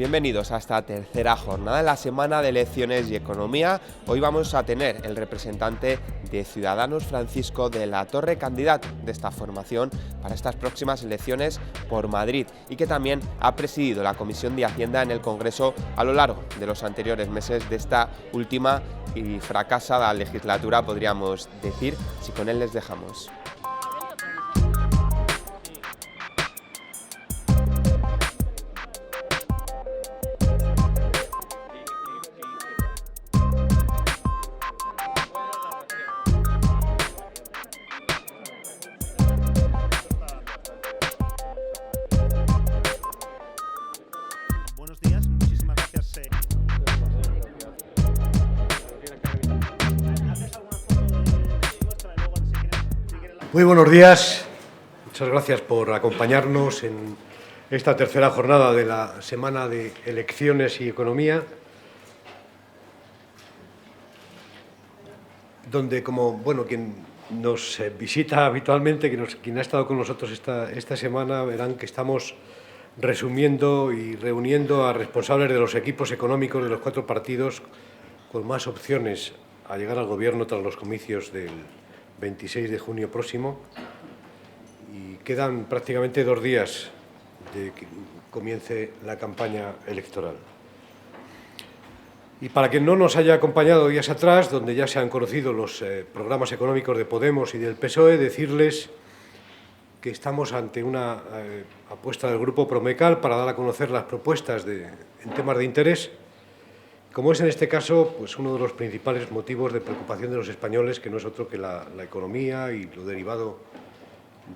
Bienvenidos a esta tercera jornada de la Semana de Elecciones y Economía. Hoy vamos a tener el representante de Ciudadanos, Francisco de la Torre, candidato de esta formación para estas próximas elecciones por Madrid y que también ha presidido la Comisión de Hacienda en el Congreso a lo largo de los anteriores meses de esta última y fracasada legislatura, podríamos decir, si con él les dejamos. Buenos días, muchísimas gracias. Muy buenos días, muchas gracias por acompañarnos en esta tercera jornada de la Semana de Elecciones y Economía, donde, como quien nos visita habitualmente, quien ha estado con nosotros esta semana, verán que estamos resumiendo y reuniendo a responsables de los equipos económicos de los cuatro partidos con más opciones a llegar al Gobierno tras los comicios del 26 de junio próximo, y quedan prácticamente 2 días de que comience la campaña electoral. Y para quien no nos haya acompañado días atrás, donde ya se han conocido los programas económicos de Podemos y del PSOE, decirles que estamos ante una apuesta del Grupo Promecal para dar a conocer las propuestas en temas de interés, como es en este caso pues uno de los principales motivos de preocupación de los españoles, que no es otro que la economía y lo derivado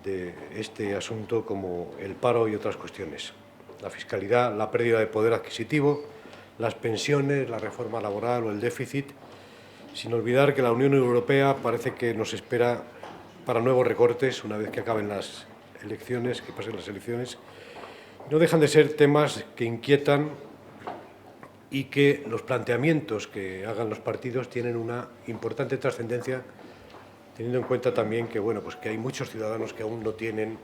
de este asunto, como el paro y otras cuestiones. La fiscalidad, la pérdida de poder adquisitivo, las pensiones, la reforma laboral o el déficit, sin olvidar que la Unión Europea parece que nos espera para nuevos recortes una vez que acaben las elecciones, que pasen las elecciones. No dejan de ser temas que inquietan y que los planteamientos que hagan los partidos tienen una importante trascendencia, teniendo en cuenta también que, que hay muchos ciudadanos que aún no tienen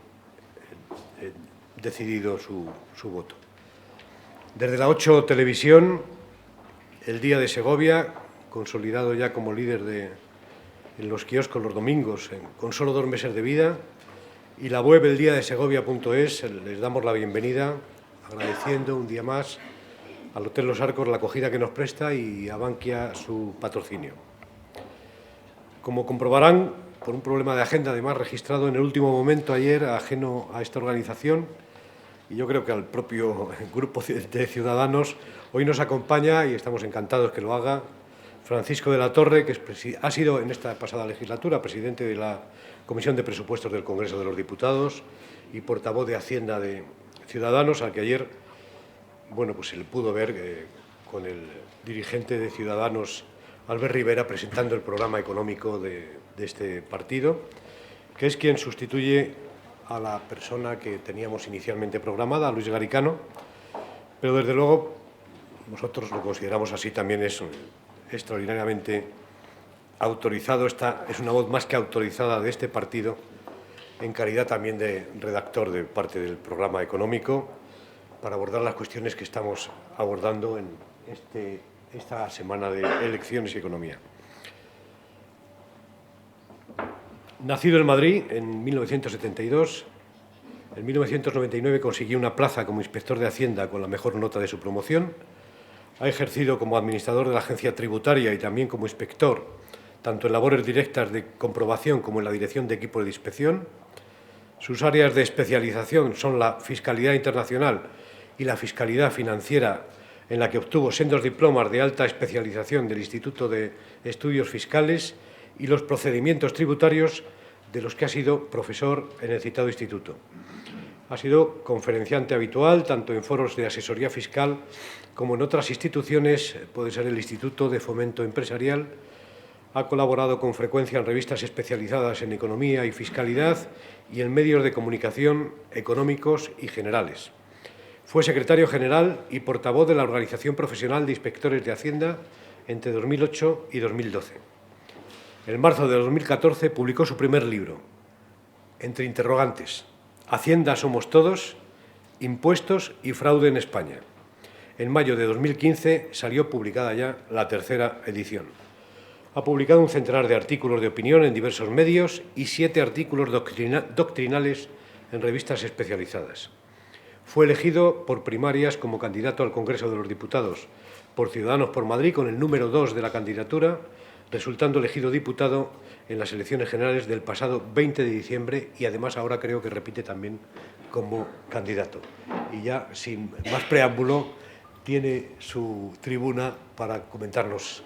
decidido su voto. Desde la 8 Televisión, el Día de Segovia, consolidado ya como líder en los kioscos los domingos, con solo 2 meses de vida, y la web eldiadesegovia.es, les damos la bienvenida, agradeciendo un día más al Hotel Los Arcos la acogida que nos presta y a Bankia su patrocinio. Como comprobarán, por un problema de agenda, además registrado en el último momento ayer, ajeno a esta organización, y yo creo que al propio grupo de Ciudadanos, hoy nos acompaña, y estamos encantados que lo haga, Francisco de la Torre, que ha sido en esta pasada legislatura presidente de la Comisión de Presupuestos del Congreso de los Diputados y portavoz de Hacienda de Ciudadanos, al que ayer se le pudo ver con el dirigente de Ciudadanos, Albert Rivera, presentando el programa económico de este partido, que es quien sustituye a la persona que teníamos inicialmente programada, a Luis Garicano, pero desde luego nosotros lo consideramos así, también es extraordinariamente autorizado, es una voz más que autorizada de este partido, en calidad también de redactor de parte del programa económico, para abordar las cuestiones que estamos abordando en esta semana de elecciones y economía. Nacido en Madrid en 1972, en 1999 consiguió una plaza como inspector de Hacienda con la mejor nota de su promoción. Ha ejercido como administrador de la agencia tributaria y también como inspector, tanto en labores directas de comprobación como en la dirección de equipos de inspección. Sus áreas de especialización son la fiscalidad internacional y la fiscalidad financiera, en la que obtuvo sendos diplomas de alta especialización del Instituto de Estudios Fiscales, y los procedimientos tributarios, de los que ha sido profesor en el citado instituto. Ha sido conferenciante habitual tanto en foros de asesoría fiscal como en otras instituciones, puede ser el Instituto de Fomento Empresarial. Ha colaborado con frecuencia en revistas especializadas en economía y fiscalidad y en medios de comunicación económicos y generales. Fue secretario general y portavoz de la Organización Profesional de Inspectores de Hacienda entre 2008 y 2012. En marzo de 2014 publicó su primer libro, Entre interrogantes: Hacienda somos todos, impuestos y fraude en España, En mayo de 2015 salió publicada ya la tercera edición. Ha publicado un centenar de artículos de opinión en diversos medios y 7 artículos doctrinales en revistas especializadas. Fue elegido por primarias como candidato al Congreso de los Diputados por Ciudadanos por Madrid con el número 2 de la candidatura, resultando elegido diputado en las elecciones generales del pasado 20 de diciembre y además ahora creo que repite también como candidato. Y ya, sin más preámbulo, tiene su tribuna para comentarnos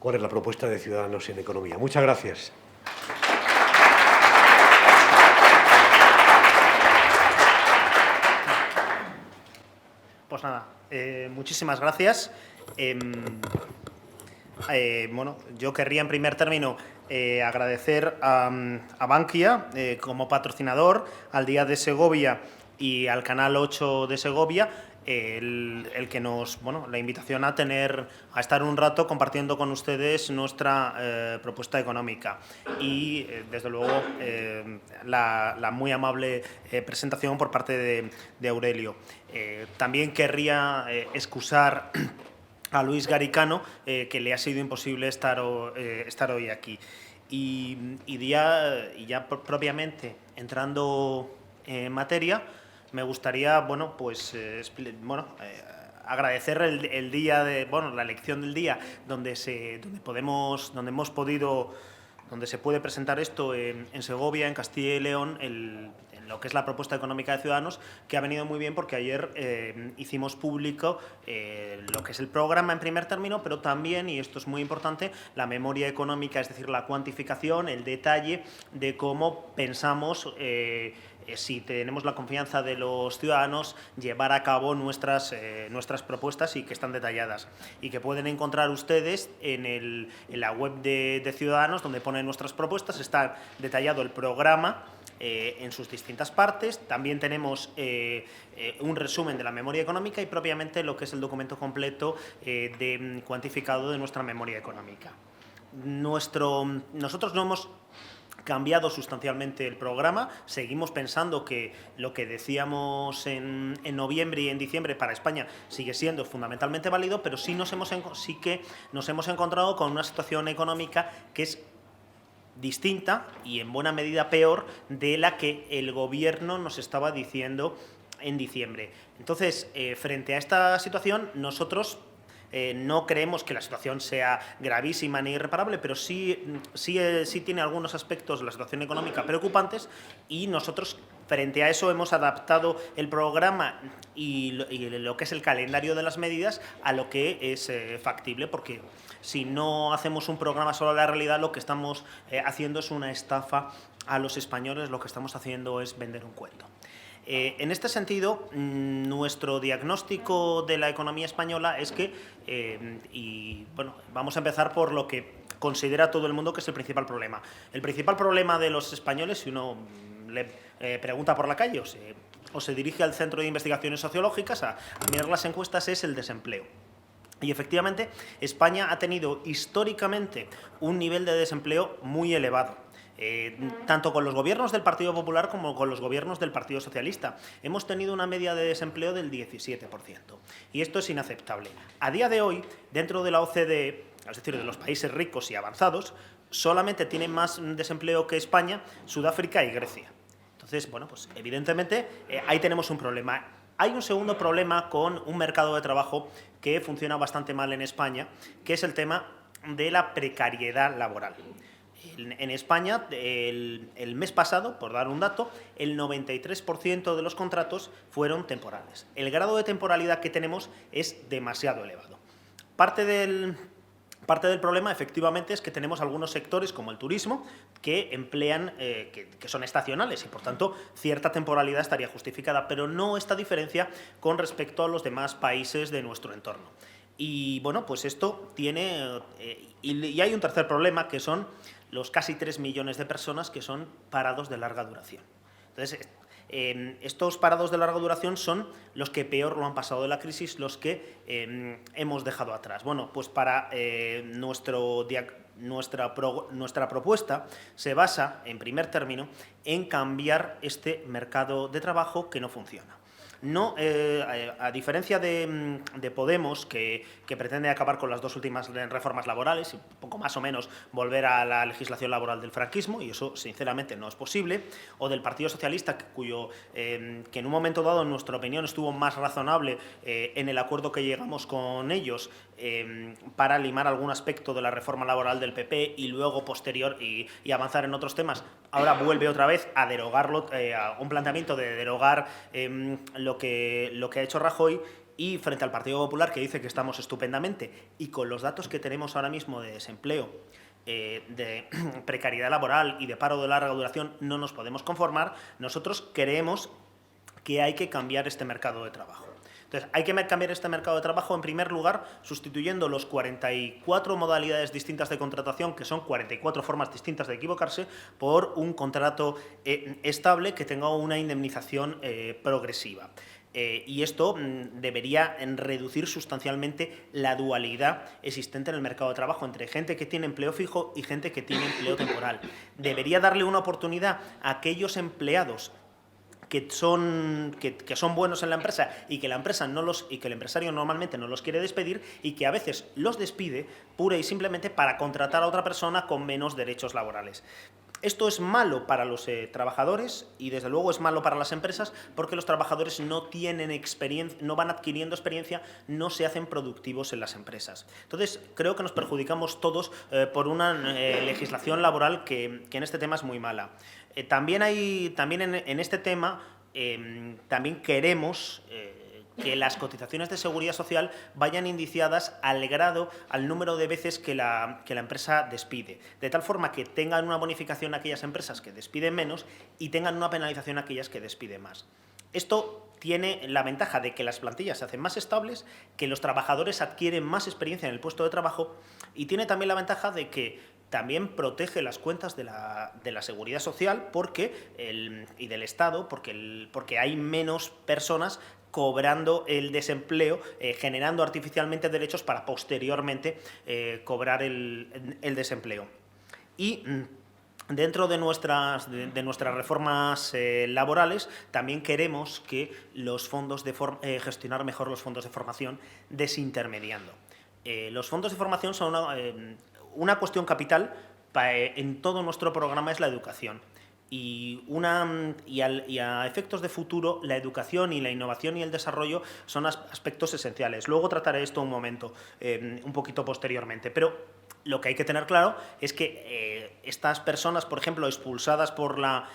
cuál es la propuesta de Ciudadanos en economía. Muchas gracias. Pues nada, muchísimas gracias. Bueno, yo querría en primer término agradecer a Bankia como patrocinador, al Día de Segovia y al Canal 8 de Segovia, el que nos, bueno, la invitación a estar un rato compartiendo con ustedes nuestra propuesta económica y desde luego la muy amable presentación por parte de Aurelio. También querría excusar a Luis Garicano, que le ha sido imposible estar hoy aquí. Y ya propiamente entrando en materia, me gustaría, bueno, pues, agradecer el día la elección del día donde se puede presentar esto en Segovia, en Castilla y León, en lo que es la propuesta económica de Ciudadanos, que ha venido muy bien porque ayer hicimos público lo que es el programa en primer término, pero también, y esto es muy importante, la memoria económica, es decir, la cuantificación, el detalle de cómo pensamos, si tenemos la confianza de los ciudadanos, llevar a cabo nuestras propuestas y que están detalladas y que pueden encontrar ustedes en la web de Ciudadanos, donde ponen nuestras propuestas. Está detallado el programa en sus distintas partes. También tenemos un resumen de la memoria económica y propiamente lo que es el documento completo cuantificado de nuestra memoria económica. Nosotros no hemos cambiado sustancialmente el programa. Seguimos pensando que lo que decíamos en noviembre y en diciembre para España sigue siendo fundamentalmente válido, pero sí que nos hemos encontrado con una situación económica que es distinta y en buena medida peor de la que el Gobierno nos estaba diciendo en diciembre. Entonces, frente a esta situación, nosotros no creemos que la situación sea gravísima ni irreparable, pero sí tiene algunos aspectos de la situación económica preocupantes y nosotros, frente a eso, hemos adaptado el programa y lo que es el calendario de las medidas a lo que es factible, porque si no hacemos un programa sobre la realidad, lo que estamos haciendo es una estafa a los españoles, lo que estamos haciendo es vender un cuento. En este sentido, nuestro diagnóstico de la economía española es que, vamos a empezar por lo que considera todo el mundo que es el principal problema. El principal problema de los españoles, si uno le pregunta por la calle o se dirige al Centro de Investigaciones Sociológicas a mirar las encuestas, es el desempleo. Y efectivamente, España ha tenido históricamente un nivel de desempleo muy elevado. Tanto con los gobiernos del Partido Popular como con los gobiernos del Partido Socialista. Hemos tenido una media de desempleo del 17%. Y esto es inaceptable. A día de hoy, dentro de la OCDE, es decir, de los países ricos y avanzados, solamente tienen más desempleo que España, Sudáfrica y Grecia. Entonces, bueno, pues evidentemente ahí tenemos un problema. Hay un segundo problema con un mercado de trabajo que funciona bastante mal en España, que es el tema de la precariedad laboral. En España, el mes pasado, por dar un dato, el 93% de los contratos fueron temporales. El grado de temporalidad que tenemos es demasiado elevado. Parte del problema, efectivamente, es que tenemos algunos sectores, como el turismo, que emplean, que son estacionales y, por tanto, cierta temporalidad estaría justificada, pero no esta diferencia con respecto a los demás países de nuestro entorno. Y, bueno, pues esto tiene... y hay un tercer problema, que son los casi 3 millones de personas que son parados de larga duración. Entonces, estos parados de larga duración son los que peor lo han pasado de la crisis, los que hemos dejado atrás. Bueno, pues para nuestra propuesta se basa, en primer término, en cambiar este mercado de trabajo que no funciona. No, a diferencia de Podemos, que pretende acabar con las dos últimas reformas laborales y poco más o menos volver a la legislación laboral del franquismo, y eso sinceramente no es posible, o del Partido Socialista, que en un momento dado, en nuestra opinión, estuvo más razonable en el acuerdo que llegamos con ellos para limar algún aspecto de la reforma laboral del PP y luego posterior y avanzar en otros temas. Ahora vuelve otra vez a derogarlo, a un planteamiento de derogar lo que ha hecho Rajoy, y frente al Partido Popular, que dice que estamos estupendamente, y con los datos que tenemos ahora mismo de desempleo, de precariedad laboral y de paro de larga duración, no nos podemos conformar. Nosotros creemos que hay que cambiar este mercado de trabajo. Entonces, hay que cambiar este mercado de trabajo, en primer lugar, sustituyendo los 44 modalidades distintas de contratación, que son 44 formas distintas de equivocarse, por un contrato estable que tenga una indemnización progresiva. Y esto debería reducir sustancialmente la dualidad existente en el mercado de trabajo entre gente que tiene empleo fijo y gente que tiene empleo temporal. Debería darle una oportunidad a aquellos empleados que son buenos en la empresa y que la empresa y que el empresario normalmente no los quiere despedir, y que a veces los despide pura y simplemente para contratar a otra persona con menos derechos laborales. Esto es malo para los trabajadores y, desde luego, es malo para las empresas, porque los trabajadores no tienen experiencia, no van adquiriendo experiencia, no se hacen productivos en las empresas. Entonces, creo que nos perjudicamos todos por una legislación laboral que en este tema es muy mala. También en este tema también queremos que las cotizaciones de seguridad social vayan indiciadas al número de veces que la empresa despide, de tal forma que tengan una bonificación aquellas empresas que despiden menos y tengan una penalización aquellas que despiden más. Esto tiene la ventaja de que las plantillas se hacen más estables, que los trabajadores adquieren más experiencia en el puesto de trabajo, y tiene también la ventaja de que también protege las cuentas de la seguridad social y del Estado, porque hay menos personas cobrando el desempleo, generando artificialmente derechos para posteriormente cobrar el desempleo. Y dentro de nuestras reformas laborales también queremos que gestionar mejor los fondos de formación desintermediando. Los fondos de formación son una cuestión capital en todo nuestro programa, es la educación. Y a efectos de futuro, la educación y la innovación y el desarrollo son aspectos esenciales. Luego trataré esto un momento, un poquito posteriormente. Pero lo que hay que tener claro es que estas personas, por ejemplo, expulsadas por la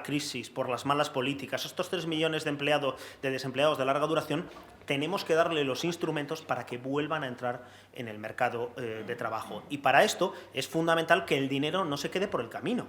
crisis, por las malas políticas, estos 3 millones de desempleados de larga duración, tenemos que darle los instrumentos para que vuelvan a entrar en el mercado de trabajo. Y para esto es fundamental que el dinero no se quede por el camino.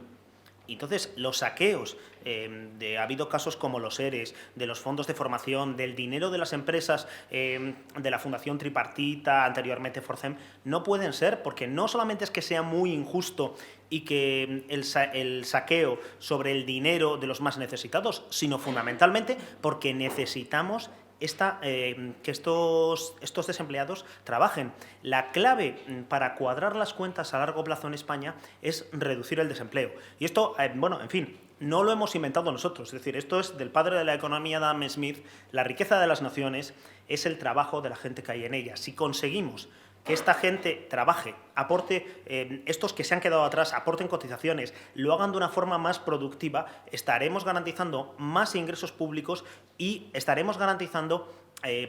Entonces, los saqueos, ha habido casos como los ERES, de los fondos de formación, del dinero de las empresas, de la Fundación Tripartita, anteriormente Forcem, no pueden ser, porque no solamente es que sea muy injusto y que el saqueo sobre el dinero de los más necesitados, sino fundamentalmente porque necesitamos que estos desempleados trabajen. La clave para cuadrar las cuentas a largo plazo en España es reducir el desempleo. Y esto, en fin, no lo hemos inventado nosotros. Es decir, esto es del padre de la economía, Adam Smith. La riqueza de las naciones es el trabajo de la gente que hay en ellas. Si conseguimos que esta gente trabaje, aporte, estos que se han quedado atrás, aporten cotizaciones, lo hagan de una forma más productiva, estaremos garantizando más ingresos públicos y estaremos garantizando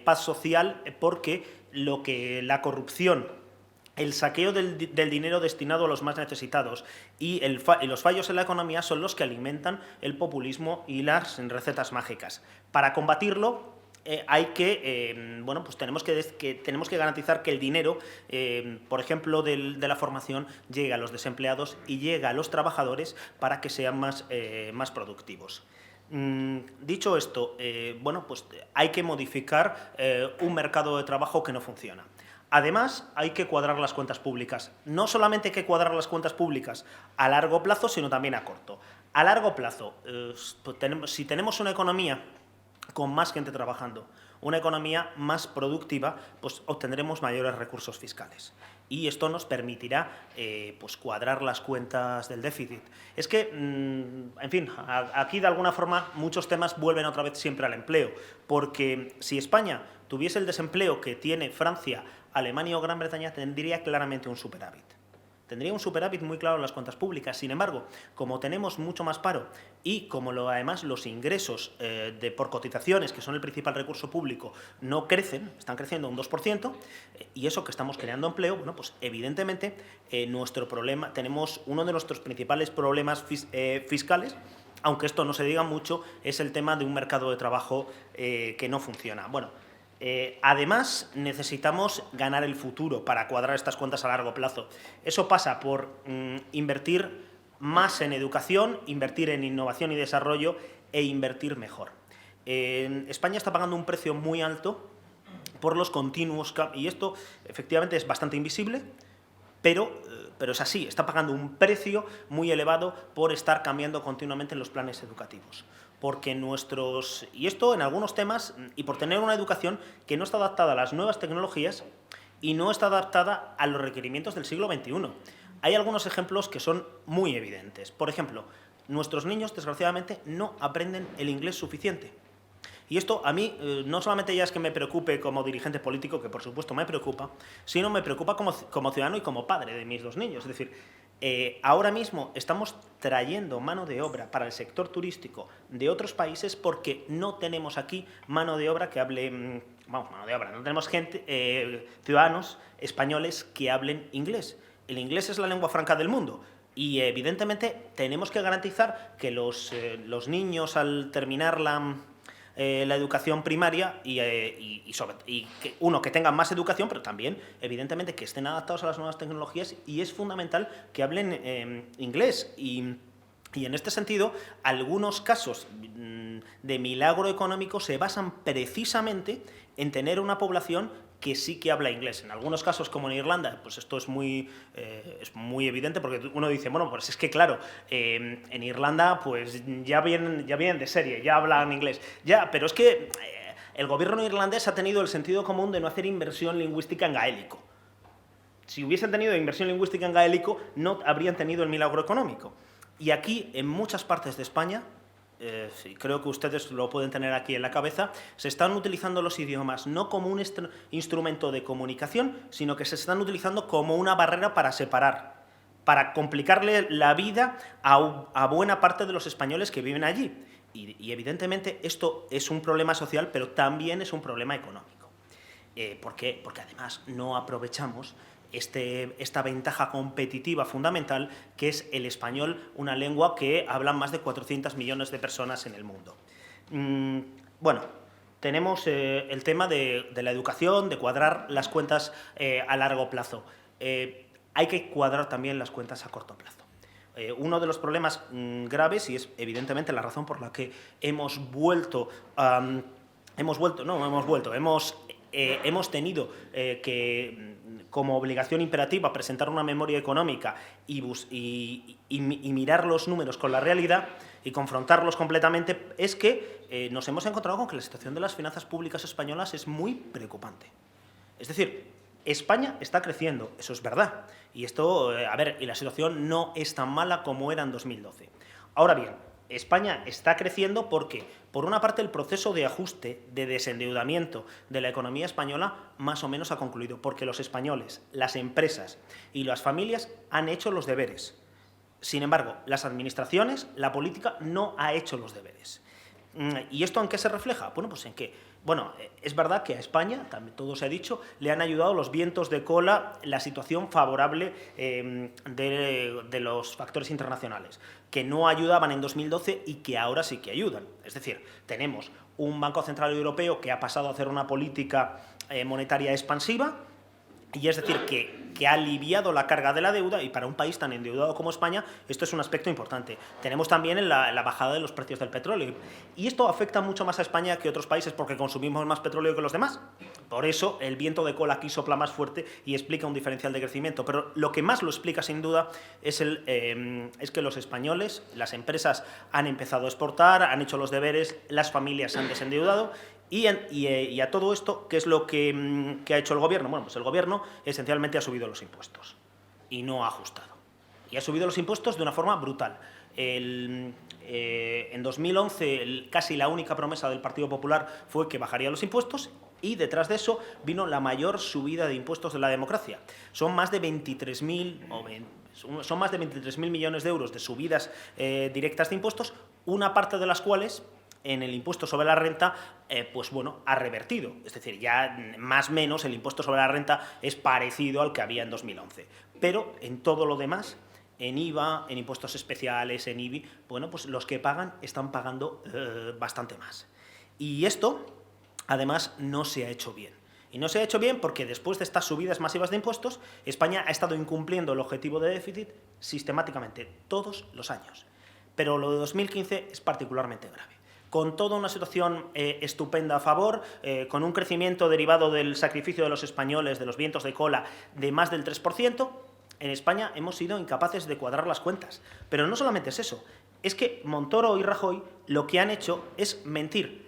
paz social, porque la corrupción, el saqueo del dinero destinado a los más necesitados y los fallos en la economía son los que alimentan el populismo y las recetas mágicas. Para combatirlo, tenemos que garantizar que el dinero, por ejemplo, de la formación, llegue a los desempleados y llegue a los trabajadores para que sean más productivos. Dicho esto, hay que modificar un mercado de trabajo que no funciona. Además, hay que cuadrar las cuentas públicas. No solamente hay que cuadrar las cuentas públicas a largo plazo, sino también a corto. A largo plazo, si tenemos una economía con más gente trabajando, una economía más productiva, pues obtendremos mayores recursos fiscales. Y esto nos permitirá pues cuadrar las cuentas del déficit. Es que, en fin, aquí de alguna forma muchos temas vuelven otra vez siempre al empleo, porque si España tuviese el desempleo que tiene Francia, Alemania o Gran Bretaña, tendría claramente un superávit. Tendría un superávit muy claro en las cuentas públicas. Sin embargo, como tenemos mucho más paro y como además los ingresos por cotizaciones, que son el principal recurso público, no crecen, están creciendo un 2%, y eso que estamos creando empleo, bueno, pues evidentemente nuestro problema, tenemos uno de nuestros principales problemas fiscales, aunque esto no se diga mucho, es el tema de un mercado de trabajo que no funciona. Bueno, además, necesitamos ganar el futuro para cuadrar estas cuentas a largo plazo. Eso pasa por invertir más en educación, invertir en innovación y desarrollo e invertir mejor. España está pagando un precio muy alto por los continuos cambios, y esto efectivamente es bastante invisible, pero es así, está pagando un precio muy elevado por estar cambiando continuamente en los planes educativos. Porque y esto en algunos temas, y por tener una educación que no está adaptada a las nuevas tecnologías y no está adaptada a los requerimientos del siglo XXI. Hay algunos ejemplos que son muy evidentes. Por ejemplo, nuestros niños, desgraciadamente, no aprenden el inglés suficiente. Y esto a mí no solamente ya es que me preocupe como dirigente político, que por supuesto me preocupa, sino me preocupa como ciudadano y como padre de mis dos niños. Es decir, ahora mismo estamos trayendo mano de obra para el sector turístico de otros países porque no tenemos aquí mano de obra que hable, mano de obra, no tenemos ciudadanos españoles que hablen inglés. El inglés es la lengua franca del mundo. Y evidentemente tenemos que garantizar que los niños al terminar la educación primaria y que tengan más educación, pero también, evidentemente, que estén adaptados a las nuevas tecnologías, y es fundamental que hablen inglés. Y en este sentido, algunos casos de milagro económico se basan precisamente en tener una población que sí que habla inglés. En algunos casos, como en Irlanda, pues esto es muy evidente, porque uno dice, bueno, pues es que claro, en Irlanda pues ya vienen de serie, ya hablan inglés. Ya, pero es que el gobierno irlandés ha tenido el sentido común de no hacer inversión lingüística en gaélico. Si hubiesen tenido inversión lingüística en gaélico, no habrían tenido el milagro económico. Y aquí, en muchas partes de España, sí, creo que ustedes lo pueden tener aquí en la cabeza, se están utilizando los idiomas no como un instrumento de comunicación, sino que se están utilizando como una barrera para separar, para complicarle la vida a buena parte de los españoles que viven allí. Y evidentemente esto es un problema social, pero también es un problema económico. ¿Por qué? Porque además no aprovechamos esta ventaja competitiva fundamental que es el español, una lengua que hablan más de 400 millones de personas en el mundo. Bueno, tenemos el tema de la educación, de cuadrar las cuentas a largo plazo. Hay que cuadrar también las cuentas a corto plazo. Uno de los problemas graves, y es evidentemente la razón por la que hemos tenido que, como obligación imperativa, presentar una memoria económica y mirar los números con la realidad y confrontarlos completamente, es que nos hemos encontrado con que la situación de las finanzas públicas españolas es muy preocupante. Es decir, España está creciendo, eso es verdad, y esto, y la situación no es tan mala como era en 2012. Ahora bien, España está creciendo porque, por una parte, el proceso de ajuste, de desendeudamiento de la economía española más o menos ha concluido, porque los españoles, las empresas y las familias han hecho los deberes. Sin embargo, las administraciones, la política, no ha hecho los deberes. ¿Y esto en qué se refleja? Bueno, pues en que, es verdad que a España, también todo se ha dicho, le han ayudado los vientos de cola, la situación favorable de los factores internacionales, que no ayudaban en 2012 y que ahora sí que ayudan. Es decir, tenemos un Banco Central Europeo que ha pasado a hacer una política monetaria expansiva, y es decir, que ha aliviado la carga de la deuda, y para un país tan endeudado como España esto es un aspecto importante. Tenemos también la bajada de los precios del petróleo, y esto afecta mucho más a España que a otros países porque consumimos más petróleo que los demás. Por eso el viento de cola aquí sopla más fuerte y explica un diferencial de crecimiento. Pero lo que más lo explica, sin duda, es que los españoles, las empresas han empezado a exportar, han hecho los deberes, las familias se han desendeudado, Y a todo esto, ¿qué es lo que ha hecho el Gobierno? Bueno, pues el Gobierno esencialmente ha subido los impuestos y no ha ajustado. Y ha subido los impuestos de una forma brutal. En 2011 casi la única promesa del Partido Popular fue que bajaría los impuestos y detrás de eso vino la mayor subida de impuestos de la democracia. Son más de 23.000 millones de euros de subidas directas de impuestos, una parte de las cuales en el impuesto sobre la renta, pues bueno, ha revertido. Es decir, ya más o menos el impuesto sobre la renta es parecido al que había en 2011. Pero en todo lo demás, en IVA, en impuestos especiales, en IBI, bueno, pues los que pagan están pagando bastante más. Y esto, además, no se ha hecho bien. Y no se ha hecho bien porque después de estas subidas masivas de impuestos, España ha estado incumpliendo el objetivo de déficit sistemáticamente, todos los años. Pero lo de 2015 es particularmente grave. Con toda una situación estupenda a favor, con un crecimiento derivado del sacrificio de los españoles, de los vientos de cola, de más del 3%, en España hemos sido incapaces de cuadrar las cuentas. Pero no solamente es eso, es que Montoro y Rajoy lo que han hecho es mentir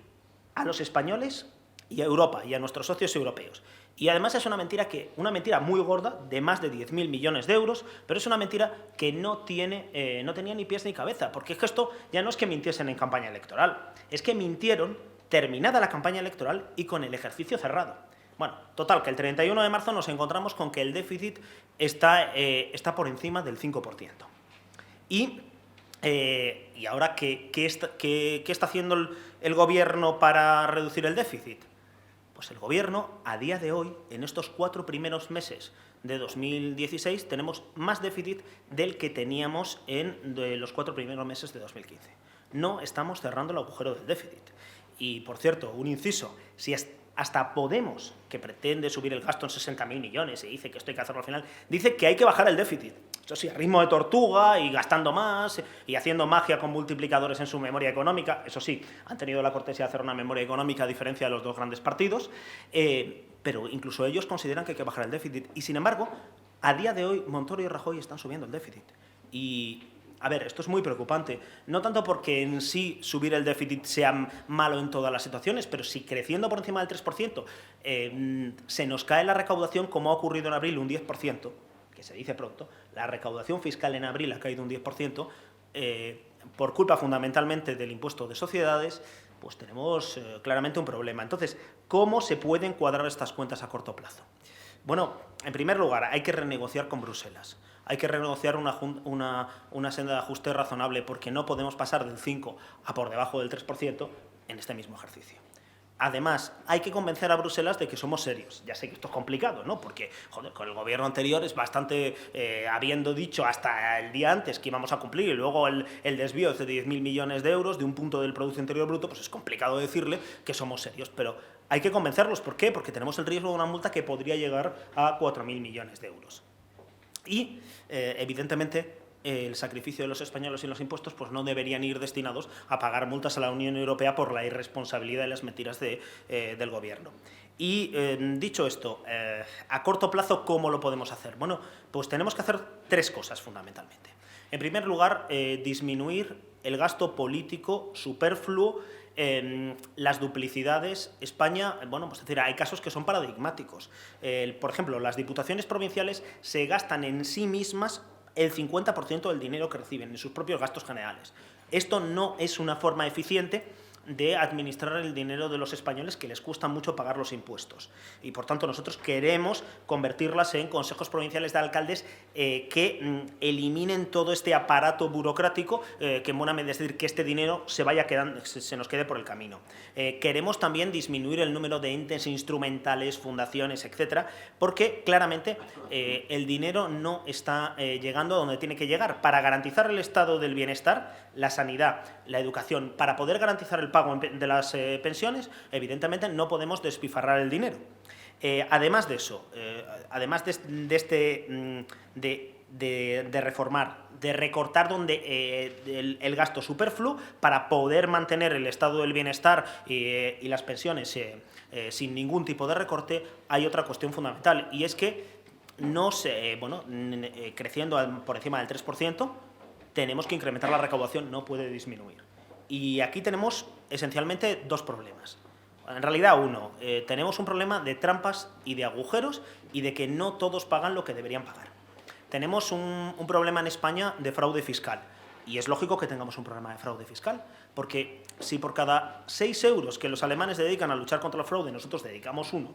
a los españoles y a Europa y a nuestros socios europeos. Y además es una mentira muy gorda, de más de 10.000 millones de euros, pero es una mentira que no tenía ni pies ni cabeza, porque es que esto ya no es que mintiesen en campaña electoral, es que mintieron terminada la campaña electoral y con el ejercicio cerrado. Bueno, total, que el 31 de marzo nos encontramos con que el déficit está por encima del 5%. Y ahora, ¿qué está haciendo el Gobierno para reducir el déficit? Pues el Gobierno, a día de hoy, en estos 4 primeros meses de 2016, tenemos más déficit del que teníamos en los 4 primeros meses de 2015. No estamos cerrando el agujero del déficit. Y, por cierto, un inciso, si hasta Podemos, que pretende subir el gasto en 60.000 millones y dice que esto hay que hacerlo al final, dice que hay que bajar el déficit. Eso sí, a ritmo de tortuga y gastando más y haciendo magia con multiplicadores en su memoria económica. Eso sí, han tenido la cortesía de hacer una memoria económica a diferencia de los dos grandes partidos, pero incluso ellos consideran que hay que bajar el déficit. Y, sin embargo, a día de hoy, Montoro y Rajoy están subiendo el déficit. Y a ver, esto es muy preocupante, no tanto porque en sí subir el déficit sea malo en todas las situaciones, pero si creciendo por encima del 3% se nos cae la recaudación, como ha ocurrido en abril, un 10%, que se dice pronto, la recaudación fiscal en abril ha caído un 10%, por culpa fundamentalmente del impuesto de sociedades, pues tenemos claramente un problema. Entonces, ¿cómo se pueden cuadrar estas cuentas a corto plazo? Bueno, en primer lugar, hay que renegociar con Bruselas. Hay que renegociar una senda de ajuste razonable porque no podemos pasar del 5 a por debajo del 3% en este mismo ejercicio. Además, hay que convencer a Bruselas de que somos serios. Ya sé que esto es complicado, ¿no? Porque, joder, con el gobierno anterior es bastante, habiendo dicho hasta el día antes que íbamos a cumplir y luego el desvío de 10.000 millones de euros de un punto del Producto Interior Bruto, pues es complicado decirle que somos serios. Pero hay que convencerlos. ¿Por qué? Porque tenemos el riesgo de una multa que podría llegar a 4.000 millones de euros. Y, evidentemente, el sacrificio de los españoles y los impuestos pues no deberían ir destinados a pagar multas a la Unión Europea por la irresponsabilidad y las mentiras del Gobierno. Y, dicho esto, a corto plazo, ¿cómo lo podemos hacer? Bueno, pues tenemos que hacer 3 cosas fundamentalmente. En primer lugar, disminuir el gasto político superfluo, las duplicidades. España, bueno, pues es decir, hay casos que son paradigmáticos. Por ejemplo, las diputaciones provinciales se gastan en sí mismas el 50% del dinero que reciben en sus propios gastos generales. Esto no es una forma eficiente de administrar el dinero de los españoles, que les cuesta mucho pagar los impuestos. Y, por tanto, nosotros queremos convertirlas en consejos provinciales de alcaldes que eliminen todo este aparato burocrático, que en buena medida, es decir, que este dinero se nos quede por el camino. Queremos también disminuir el número de entes instrumentales, fundaciones, etcétera, porque claramente el dinero no está llegando a donde tiene que llegar. Para garantizar el estado del bienestar, la sanidad, la educación, para poder garantizar el pago de las pensiones, evidentemente no podemos despifarrar el dinero. Además de eso, además de reformar, de recortar el gasto superfluo para poder mantener el estado del bienestar y las pensiones sin ningún tipo de recorte, hay otra cuestión fundamental, y es que creciendo por encima del 3%, tenemos que incrementar la recaudación, no puede disminuir. Y aquí tenemos esencialmente 2 problemas. En realidad, uno, tenemos un problema de trampas y de agujeros y de que no todos pagan lo que deberían pagar. Tenemos un problema en España de fraude fiscal. Y es lógico que tengamos un problema de fraude fiscal, porque si por cada 6 euros que los alemanes dedican a luchar contra el fraude nosotros dedicamos 1,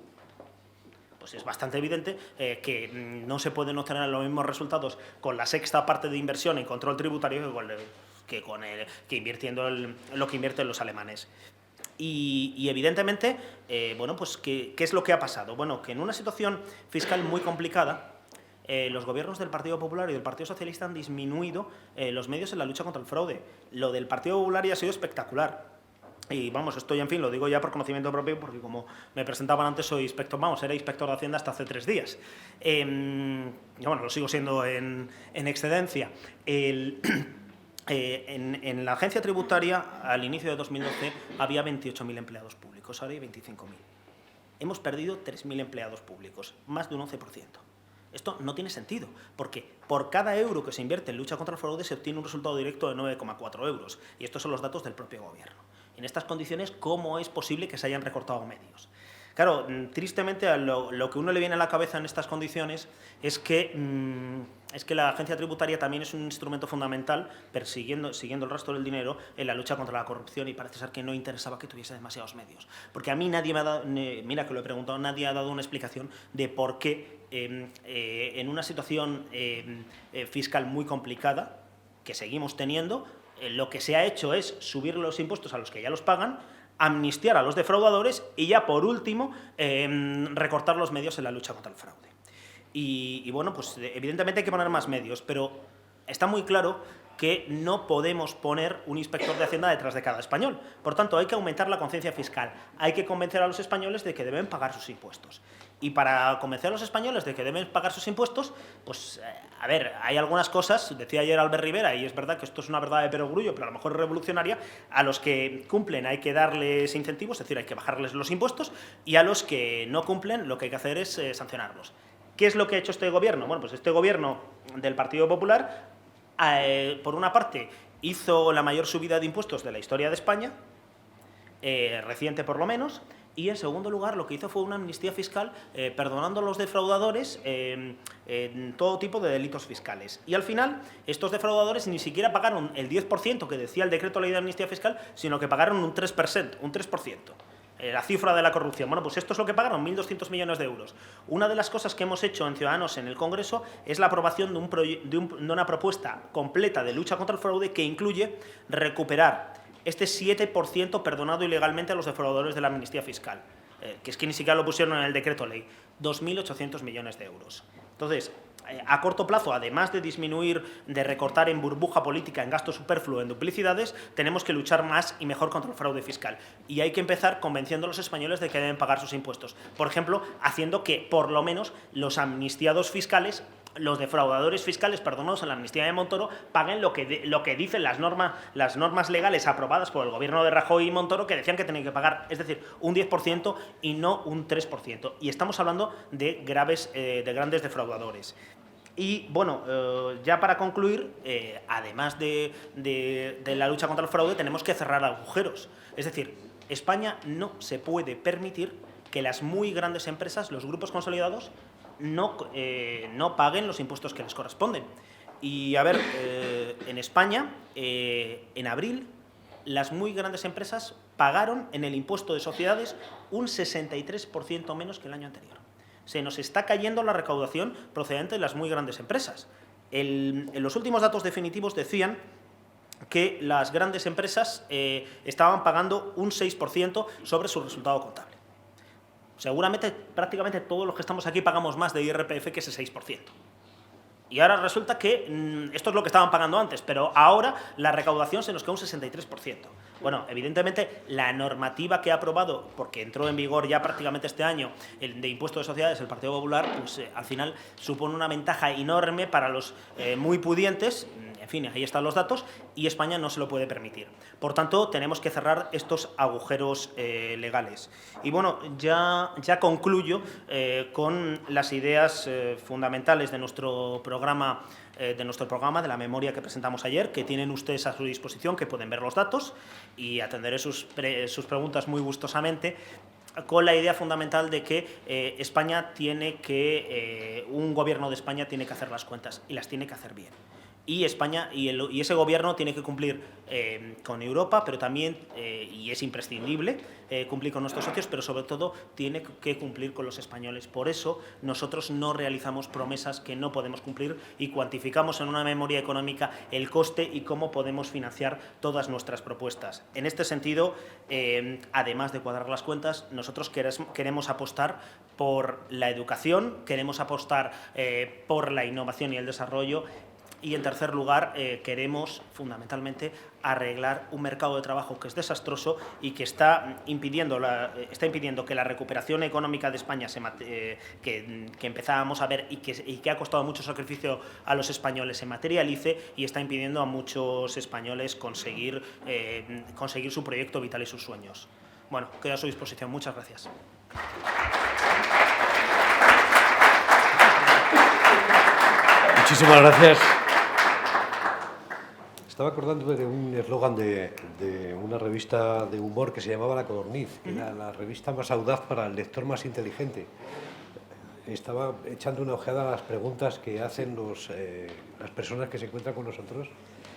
pues es bastante evidente que no se pueden obtener los mismos resultados con la sexta parte de inversión en control tributario que invirtiendo lo que invierten los alemanes. Y evidentemente, bueno, pues ¿qué es lo que ha pasado? Bueno, que en una situación fiscal muy complicada, los gobiernos del Partido Popular y del Partido Socialista han disminuido los medios en la lucha contra el fraude. Lo del Partido Popular ya ha sido espectacular. Y vamos, esto ya, en fin, lo digo ya por conocimiento propio, porque como me presentaban antes, soy inspector, era inspector de Hacienda hasta hace 3 días. Y bueno, lo sigo siendo en excedencia. En la agencia tributaria, al inicio de 2012, había 28.000 empleados públicos, ahora hay 25.000. Hemos perdido 3.000 empleados públicos, más de un 11%. Esto no tiene sentido, porque por cada euro que se invierte en lucha contra el fraude se obtiene un resultado directo de 9,4 euros. Y estos son los datos del propio gobierno. En estas condiciones, ¿cómo es posible que se hayan recortado medios? Claro, tristemente lo que uno le viene a la cabeza en estas condiciones es que la agencia tributaria también es un instrumento fundamental siguiendo el rastro del dinero en la lucha contra la corrupción, y parece ser que no interesaba que tuviese demasiados medios. Porque a mí nadie me ha dado, mira que lo he preguntado, nadie ha dado una explicación de por qué en una situación fiscal muy complicada que seguimos teniendo, lo que se ha hecho es subir los impuestos a los que ya los pagan, amnistiar a los defraudadores y ya por último recortar los medios en la lucha contra el fraude. Y bueno, pues evidentemente hay que poner más medios, pero está muy claro que no podemos poner un inspector de Hacienda detrás de cada español. Por tanto, hay que aumentar la conciencia fiscal, hay que convencer a los españoles de que deben pagar sus impuestos. Y para convencer a los españoles de que deben pagar sus impuestos, pues, a ver, hay algunas cosas, decía ayer Albert Rivera, y es verdad que esto es una verdad de perogrullo, pero a lo mejor es revolucionaria, a los que cumplen hay que darles incentivos, es decir, hay que bajarles los impuestos, y a los que no cumplen lo que hay que hacer es sancionarlos. ¿Qué es lo que ha hecho este gobierno? Bueno, pues este gobierno del Partido Popular, por una parte, hizo la mayor subida de impuestos de la historia de España, reciente por lo menos, y en segundo lugar lo que hizo fue una amnistía fiscal perdonando a los defraudadores en todo tipo de delitos fiscales. Y al final estos defraudadores ni siquiera pagaron el 10% que decía el decreto ley de amnistía fiscal, sino que pagaron un 3%. La cifra de la corrupción. Bueno, pues esto es lo que pagaron, 1.200 millones de euros. Una de las cosas que hemos hecho en Ciudadanos en el Congreso es la aprobación de una propuesta completa de lucha contra el fraude que incluye recuperar este 7% perdonado ilegalmente a los defraudadores de la amnistía fiscal, que es que ni siquiera lo pusieron en el decreto ley, 2.800 millones de euros. Entonces, a corto plazo, además de disminuir, de recortar en burbuja política, en gasto superfluo, en duplicidades, tenemos que luchar más y mejor contra el fraude fiscal. Y hay que empezar convenciendo a los españoles de que deben pagar sus impuestos. Por ejemplo, haciendo que, por lo menos, los amnistiados fiscales, los defraudadores fiscales perdonados en la amnistía de Montoro, paguen lo que dicen las normas legales aprobadas por el gobierno de Rajoy y Montoro, que decían que tenían que pagar, es decir, un 10% y no un 3%. Y estamos hablando de grandes defraudadores. Y bueno, ya para concluir, además de la lucha contra el fraude, tenemos que cerrar agujeros. Es decir, España no se puede permitir que las muy grandes empresas, los grupos consolidados, no paguen los impuestos que les corresponden. Y a ver, en España, en abril, las muy grandes empresas pagaron en el impuesto de sociedades un 63% menos que el año anterior. Se nos está cayendo la recaudación procedente de las muy grandes empresas. En los últimos datos definitivos decían que las grandes empresas estaban pagando un 6% sobre su resultado contable. Seguramente prácticamente todos los que estamos aquí pagamos más de IRPF que ese 6%. Y ahora resulta que esto es lo que estaban pagando antes, pero ahora la recaudación se nos queda un 63%. Bueno, evidentemente la normativa que ha aprobado, porque entró en vigor ya prácticamente este año, el de impuesto de sociedades, el Partido Popular, pues al final supone una ventaja enorme para los muy pudientes, En fin, ahí están los datos y España no se lo puede permitir. Por tanto, tenemos que cerrar estos agujeros legales. Y bueno, ya concluyo con las ideas fundamentales de nuestro programa, de la memoria que presentamos ayer, que tienen ustedes a su disposición, que pueden ver los datos, y atenderé sus preguntas muy gustosamente, con la idea fundamental de que España tiene que, un gobierno de España tiene que hacer las cuentas y las tiene que hacer bien. Y España y ese gobierno tiene que cumplir con Europa, pero también, y es imprescindible, cumplir con nuestros socios, pero sobre todo tiene que cumplir con los españoles. Por eso nosotros no realizamos promesas que no podemos cumplir y cuantificamos en una memoria económica el coste y cómo podemos financiar todas nuestras propuestas. En este sentido, además de cuadrar las cuentas, nosotros queremos apostar por la educación, queremos apostar por la innovación y el desarrollo. Y, en tercer lugar, queremos, fundamentalmente, arreglar un mercado de trabajo que es desastroso y que está impidiendo que la recuperación económica de España que empezábamos a ver y que ha costado mucho sacrificio a los españoles se materialice, y está impidiendo a muchos españoles conseguir su proyecto vital y sus sueños. Bueno, quedo a su disposición. Muchas gracias. Muchísimas gracias. Estaba acordándome de un eslogan de una revista de humor que se llamaba La Codorniz, que era la revista más audaz para el lector más inteligente. Estaba echando una ojeada a las preguntas que hacen las personas que se encuentran con nosotros,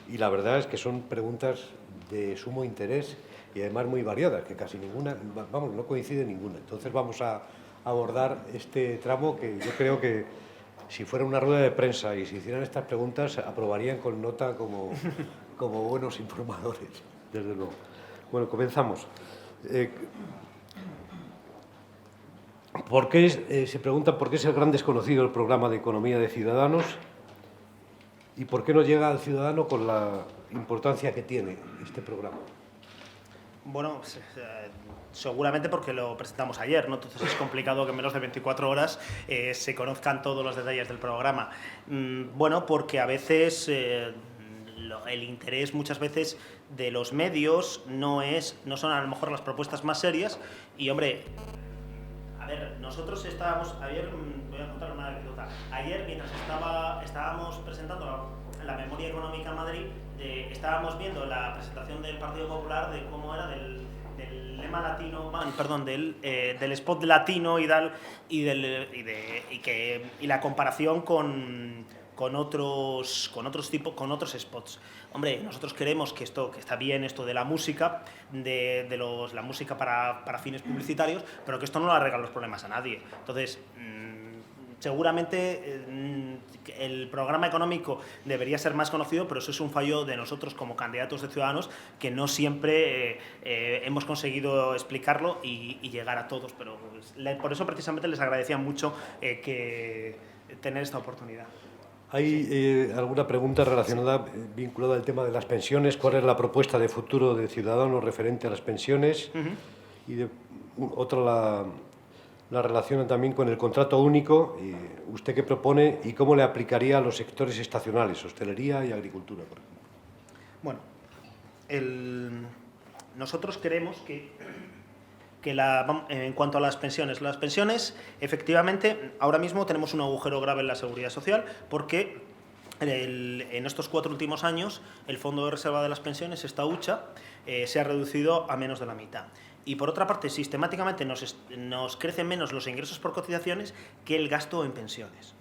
y la verdad es que son preguntas de sumo interés y además muy variadas, que casi ninguna, vamos, no coincide ninguna. Entonces vamos a abordar este tramo que yo creo que, si fuera una rueda de prensa y se hicieran estas preguntas, aprobarían con nota como buenos informadores, desde luego. Bueno, comenzamos. Se pregunta por qué es el gran desconocido el programa de economía de Ciudadanos y por qué no llega al ciudadano con la importancia que tiene este programa. Bueno, seguramente porque lo presentamos ayer, ¿no? Entonces es complicado que en menos de 24 horas se conozcan todos los detalles del programa. Bueno, porque a veces el interés muchas veces de los medios no son a lo mejor las propuestas más serias. Y, hombre, a ver, nosotros ayer, voy a contar una anécdota. Ayer, mientras estábamos presentando la memoria económica en Madrid, estábamos viendo la presentación del Partido Popular de cómo era del lema latino, del spot latino y la comparación con otros spots. Hombre, nosotros creemos que está bien esto de la música, la música para fines publicitarios, pero que esto no le arregla los problemas a nadie. Entonces, seguramente el programa económico debería ser más conocido, pero eso es un fallo de nosotros como candidatos de Ciudadanos, que no siempre hemos conseguido explicarlo y llegar a todos. Pero por eso precisamente les agradecía mucho tener esta oportunidad. ¿Hay alguna pregunta relacionada, vinculada al tema de las pensiones? ¿Cuál es la propuesta de futuro de Ciudadanos referente a las pensiones? Y otra la relaciona también con el contrato único. ¿Usted qué propone y cómo le aplicaría a los sectores estacionales, hostelería y agricultura, por ejemplo? Bueno, nosotros creemos que en cuanto a las pensiones, efectivamente, ahora mismo tenemos un agujero grave en la seguridad social, porque en estos 4 últimos años el Fondo de Reserva de las Pensiones, esta hucha, se ha reducido a menos de la mitad. Y, por otra parte, sistemáticamente nos crecen menos los ingresos por cotizaciones que el gasto en pensiones.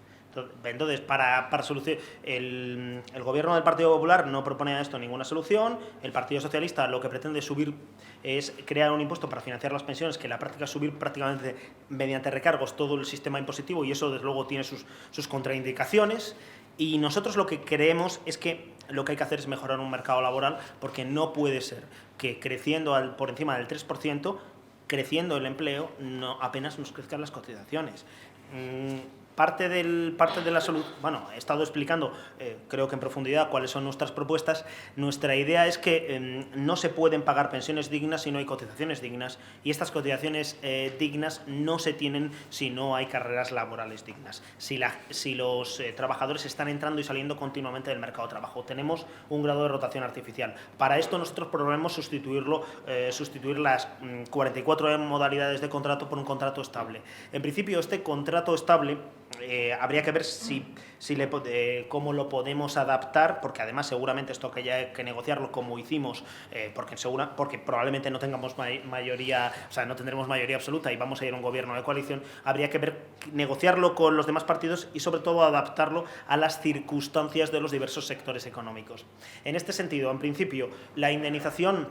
Entonces, para solucionar, el gobierno del Partido Popular no propone a esto ninguna solución. El Partido Socialista lo que pretende es crear un impuesto para financiar las pensiones, que en la práctica es subir prácticamente mediante recargos todo el sistema impositivo, y eso, desde luego, tiene sus contraindicaciones. Y nosotros lo que creemos es que lo que hay que hacer es mejorar un mercado laboral, porque no puede ser que creciendo por encima del 3%, creciendo el empleo, apenas nos crezcan las cotizaciones. parte de la solución, bueno, he estado explicando, creo que en profundidad, cuáles son nuestras propuestas. Nuestra idea es que no se pueden pagar pensiones dignas si no hay cotizaciones dignas, y estas cotizaciones dignas no se tienen si no hay carreras laborales dignas, si los trabajadores están entrando y saliendo continuamente del mercado de trabajo. Tenemos un grado de rotación artificial. Para esto nosotros proponemos sustituir las 44 modalidades de contrato por un contrato estable. En principio, este contrato estable habría que ver cómo lo podemos adaptar, porque además seguramente esto que ya hay que negociarlo como hicimos, porque probablemente no tengamos mayoría, o sea, no tendremos mayoría absoluta y vamos a ir a un gobierno de coalición. Habría que negociarlo con los demás partidos y sobre todo adaptarlo a las circunstancias de los diversos sectores económicos. En este sentido, en principio, la indemnización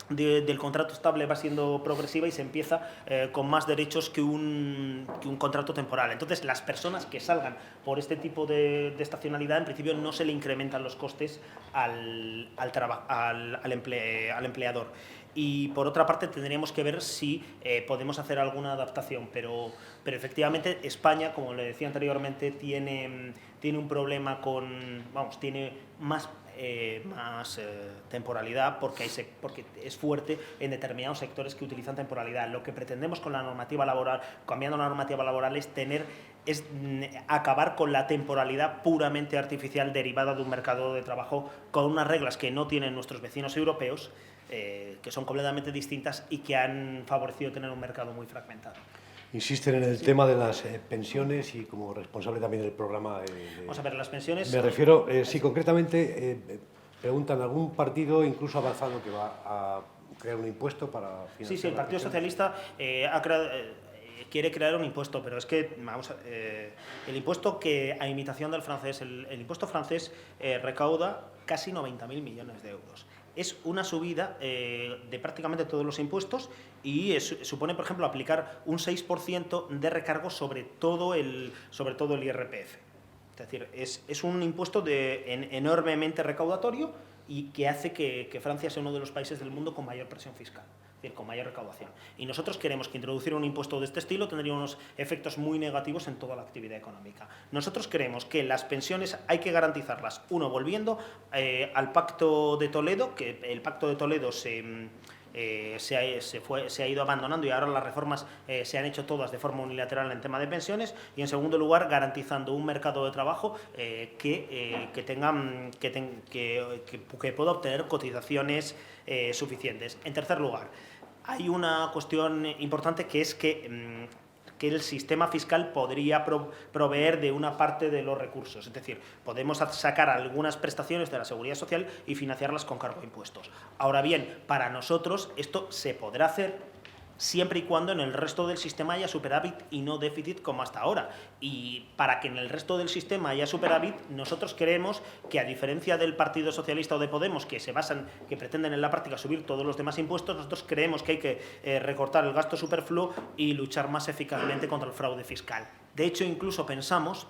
del contrato estable va siendo progresiva y se empieza con más derechos que un contrato temporal. Entonces, las personas que salgan por este tipo de estacionalidad, en principio no se le incrementan los costes al empleador. Y por otra parte tendríamos que ver si podemos hacer alguna adaptación, pero efectivamente España, como le decía anteriormente, tiene un problema tiene más temporalidad porque es fuerte en determinados sectores que utilizan temporalidad. Lo que pretendemos con la normativa laboral, cambiando la normativa laboral, es acabar con la temporalidad puramente artificial derivada de un mercado de trabajo con unas reglas que no tienen nuestros vecinos europeos, que son completamente distintas y que han favorecido tener un mercado muy fragmentado. Insisten en el tema de las pensiones y como responsable también del programa... Vamos a ver, las pensiones... Me refiero, si concretamente preguntan algún partido incluso avanzado que va a crear un impuesto para financiar... Sí, el Partido Socialista quiere crear un impuesto, pero es que, el impuesto que, a imitación del francés, el impuesto francés recauda casi 90.000 millones de euros. Es una subida de prácticamente todos los impuestos y supone, por ejemplo, aplicar un 6% de recargo sobre todo el IRPF. Es decir, es un impuesto enormemente recaudatorio y que hace que Francia sea uno de los países del mundo con mayor presión fiscal, es decir, con mayor recaudación. Y nosotros queremos que introducir un impuesto de este estilo tendría unos efectos muy negativos en toda la actividad económica. Nosotros creemos que las pensiones hay que garantizarlas, volviendo al Pacto de Toledo, que el Pacto de Toledo se ha ido abandonando y ahora las reformas se han hecho todas de forma unilateral en tema de pensiones, y en segundo lugar garantizando un mercado de trabajo que pueda obtener cotizaciones suficientes. En tercer lugar, hay una cuestión importante que es que el sistema fiscal podría proveer de una parte de los recursos. Es decir, podemos sacar algunas prestaciones de la Seguridad Social y financiarlas con cargo a impuestos. Ahora bien, para nosotros esto se podrá hacer siempre y cuando en el resto del sistema haya superávit y no déficit como hasta ahora. Y para que en el resto del sistema haya superávit, nosotros creemos que, a diferencia del Partido Socialista o de Podemos, que pretenden en la práctica subir todos los demás impuestos, nosotros creemos que hay que recortar el gasto superfluo y luchar más eficazmente contra el fraude fiscal. De hecho, incluso pensamos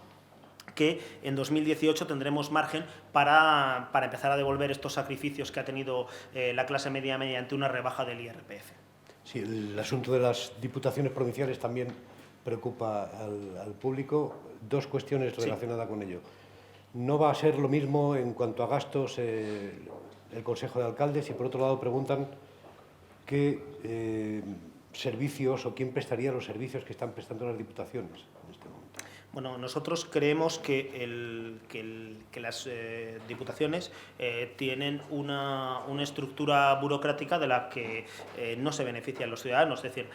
que en 2018 tendremos margen para empezar a devolver estos sacrificios que ha tenido la clase media mediante una rebaja del IRPF. Sí, el asunto de las diputaciones provinciales también preocupa al público. Dos cuestiones relacionadas con ello. No va a ser lo mismo en cuanto a gastos el Consejo de Alcaldes, y por otro lado preguntan qué servicios o quién prestaría los servicios que están prestando las diputaciones en este momento. Bueno, nosotros creemos que las diputaciones tienen una estructura burocrática de la que no se benefician los ciudadanos. Es decir,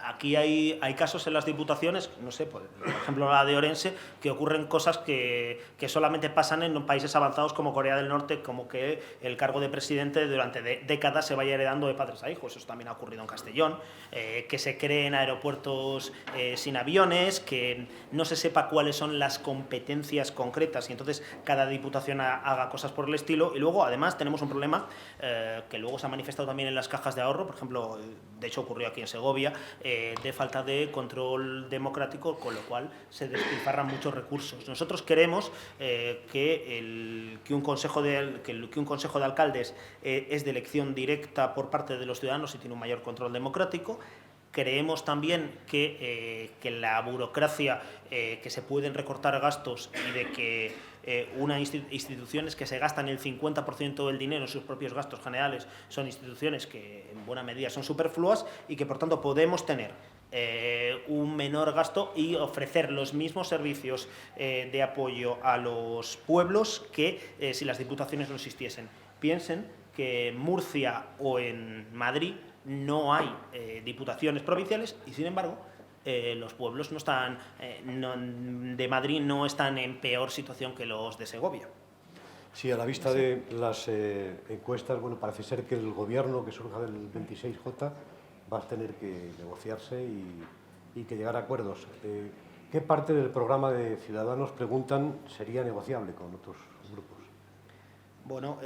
aquí hay casos en las diputaciones, no sé, por ejemplo la de Orense, que ocurren cosas que solamente pasan en países avanzados como Corea del Norte, como que el cargo de presidente durante décadas se vaya heredando de padres a hijos. Eso también ha ocurrido en Castellón, que se creen aeropuertos sin aviones, que no se sepa cuáles son las competencias concretas y entonces cada diputación haga cosas por el estilo. Y luego, además, tenemos un problema que luego se ha manifestado también en las cajas de ahorro, por ejemplo, de hecho ocurrió aquí en Segovia, de falta de control democrático, con lo cual se despilfarran muchos recursos. Nosotros queremos que un consejo de alcaldes es de elección directa por parte de los ciudadanos y tiene un mayor control democrático. Creemos también que la burocracia, que se pueden recortar gastos y de que unas instituciones que se gastan el 50% del dinero en sus propios gastos generales son instituciones que en buena medida son superfluas y que por tanto podemos tener un menor gasto y ofrecer los mismos servicios de apoyo a los pueblos que si las diputaciones no existiesen. Piensen que en Murcia o en Madrid no hay diputaciones provinciales y, sin embargo, los pueblos de Madrid no están en peor situación que los de Segovia. Sí, a la vista de las encuestas, bueno, parece ser que el gobierno que surja del 26J va a tener que negociarse y que llegar a acuerdos. ¿Qué parte del programa de Ciudadanos, preguntan, sería negociable con otros grupos? Bueno,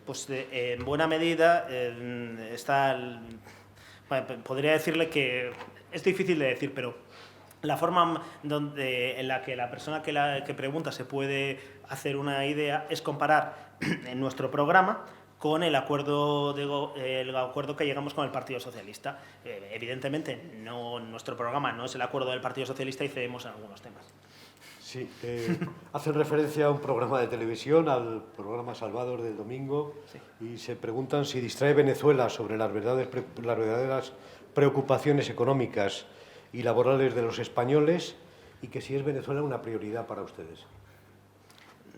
pues en buena medida podría decirle que es difícil de decir, pero la forma en la que la persona que pregunta se puede hacer una idea es comparar en nuestro programa con el acuerdo que llegamos con el Partido Socialista. Evidentemente, nuestro programa no es el acuerdo del Partido Socialista y cedemos en algunos temas. Sí, hacen referencia a un programa de televisión, al programa Salvador del domingo, sí, y se preguntan si distrae Venezuela sobre las verdaderas preocupaciones económicas y laborales de los españoles y que si es Venezuela una prioridad para ustedes.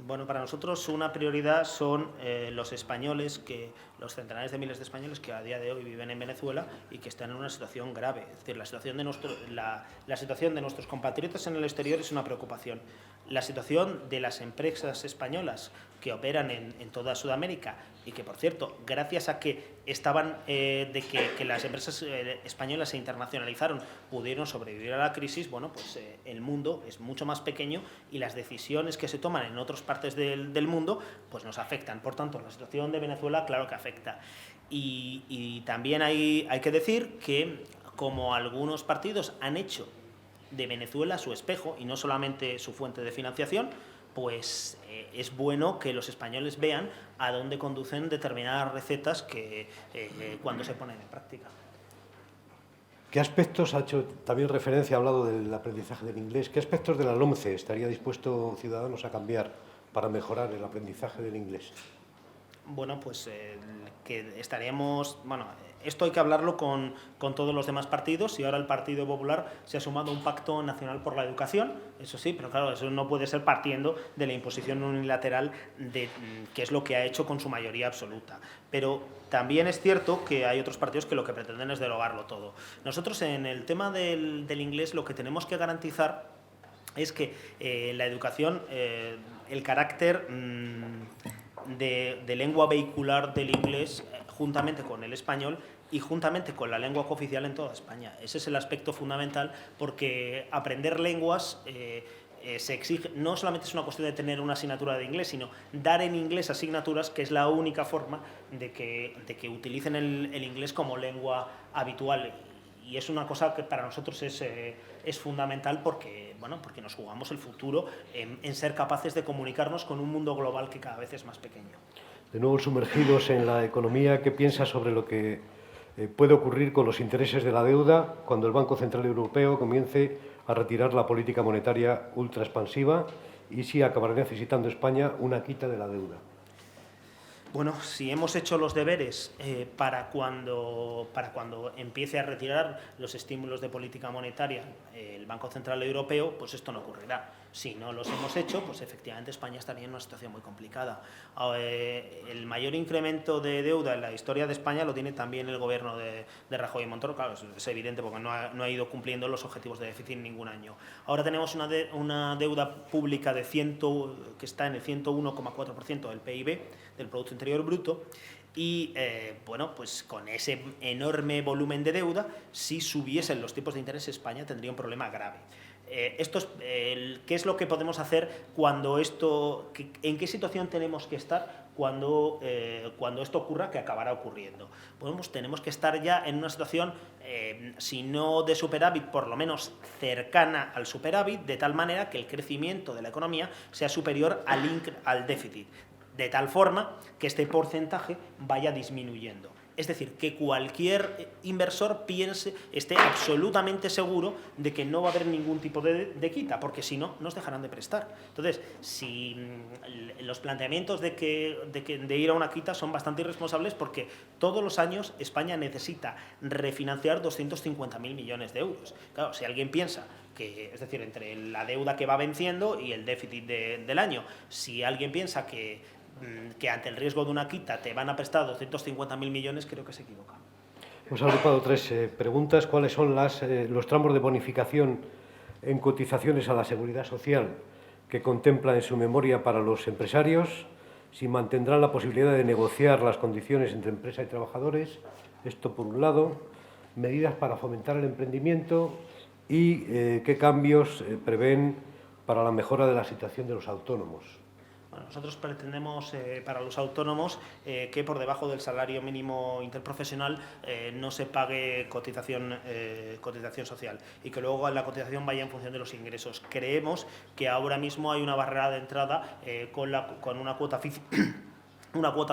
Bueno, para nosotros una prioridad son los españoles, los centenares de miles de españoles que a día de hoy viven en Venezuela y que están en una situación grave. Es decir, la situación de nuestros compatriotas en el exterior es una preocupación. La situación de las empresas españolas que operan en toda Sudamérica y que, por cierto, gracias a que que las empresas españolas se internacionalizaron, pudieron sobrevivir a la crisis, bueno, pues el mundo es mucho más pequeño y las decisiones que se toman en otras partes del mundo pues nos afectan. Por tanto, la situación de Venezuela, claro que afecta. Y también hay que decir que, como algunos partidos han hecho de Venezuela su espejo y no solamente su fuente de financiación, pues es bueno que los españoles vean a dónde conducen determinadas recetas cuando se ponen en práctica. ¿Qué aspectos ha hecho también referencia, ha hablado del aprendizaje del inglés? ¿Qué aspectos de la LOMCE estaría dispuesto Ciudadanos a cambiar para mejorar el aprendizaje del inglés? Bueno, pues que estaríamos... Bueno, esto hay que hablarlo con todos los demás partidos y ahora el Partido Popular se ha sumado a un pacto nacional por la educación, eso sí, pero claro, eso no puede ser partiendo de la imposición unilateral que es lo que ha hecho con su mayoría absoluta. Pero también es cierto que hay otros partidos que lo que pretenden es derogarlo todo. Nosotros en el tema del inglés lo que tenemos que garantizar es que la educación, el carácter de lengua vehicular del inglés, juntamente con el español y juntamente con la lengua cooficial en toda España. Ese es el aspecto fundamental, porque aprender lenguas se exige, no solamente es una cuestión de tener una asignatura de inglés, sino dar en inglés asignaturas, que es la única forma de que utilicen el inglés como lengua habitual. Y es una cosa que para nosotros es fundamental porque nos jugamos el futuro en ser capaces de comunicarnos con un mundo global que cada vez es más pequeño. De nuevo sumergidos en la economía, ¿qué piensa sobre lo que puede ocurrir con los intereses de la deuda cuando el Banco Central Europeo comience a retirar la política monetaria ultraexpansiva y si acabará necesitando España una quita de la deuda? Bueno, si hemos hecho los deberes para cuando empiece a retirar los estímulos de política monetaria el Banco Central Europeo, pues esto no ocurrirá. Si no los hemos hecho, pues efectivamente España estaría en una situación muy complicada. El mayor incremento de deuda en la historia de España lo tiene también el gobierno de Rajoy y Montoro. Claro, es evidente porque no ha ido cumpliendo los objetivos de déficit ningún año. Ahora tenemos una deuda pública que está en el 101,4% del PIB, del Producto Interior Bruto, y pues con ese enorme volumen de deuda, si subiesen los tipos de interés, España tendría un problema grave. ¿Qué es lo que podemos hacer cuando en qué situación tenemos que estar cuando esto ocurra, que acabará ocurriendo? Pues tenemos que estar ya en una situación, si no de superávit, por lo menos cercana al superávit, de tal manera que el crecimiento de la economía sea superior al déficit, de tal forma que este porcentaje vaya disminuyendo. Es decir, que cualquier inversor esté absolutamente seguro de que no va a haber ningún tipo de quita, porque si no, nos dejarán de prestar. Entonces, si los planteamientos de ir a una quita son bastante irresponsables, porque todos los años España necesita refinanciar 250.000 millones de euros. Claro, si alguien piensa que, es decir, entre la deuda que va venciendo y el déficit del año, si alguien piensa que ante el riesgo de una quita te van a prestar 250.000 millones, creo que se equivoca. Hemos agrupado tres preguntas. ¿Cuáles son los tramos de bonificación en cotizaciones a la Seguridad Social que contempla en su memoria para los empresarios? Si mantendrán la posibilidad de negociar las condiciones entre empresa y trabajadores. Esto por un lado. Medidas para fomentar el emprendimiento y qué cambios prevén para la mejora de la situación de los autónomos. Bueno, nosotros pretendemos para los autónomos que por debajo del salario mínimo interprofesional no se pague cotización social, y que luego la cotización vaya en función de los ingresos. Creemos que ahora mismo hay una barrera de entrada con una cuota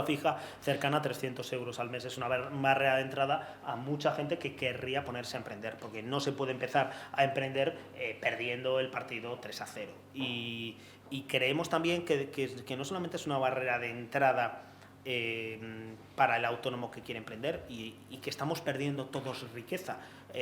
fija cercana a 300 euros al mes. Es una barrera de entrada a mucha gente que querría ponerse a emprender, porque no se puede empezar a emprender perdiendo el partido 3-0. Y creemos también que no solamente es una barrera de entrada para el autónomo que quiere emprender y que estamos perdiendo todos riqueza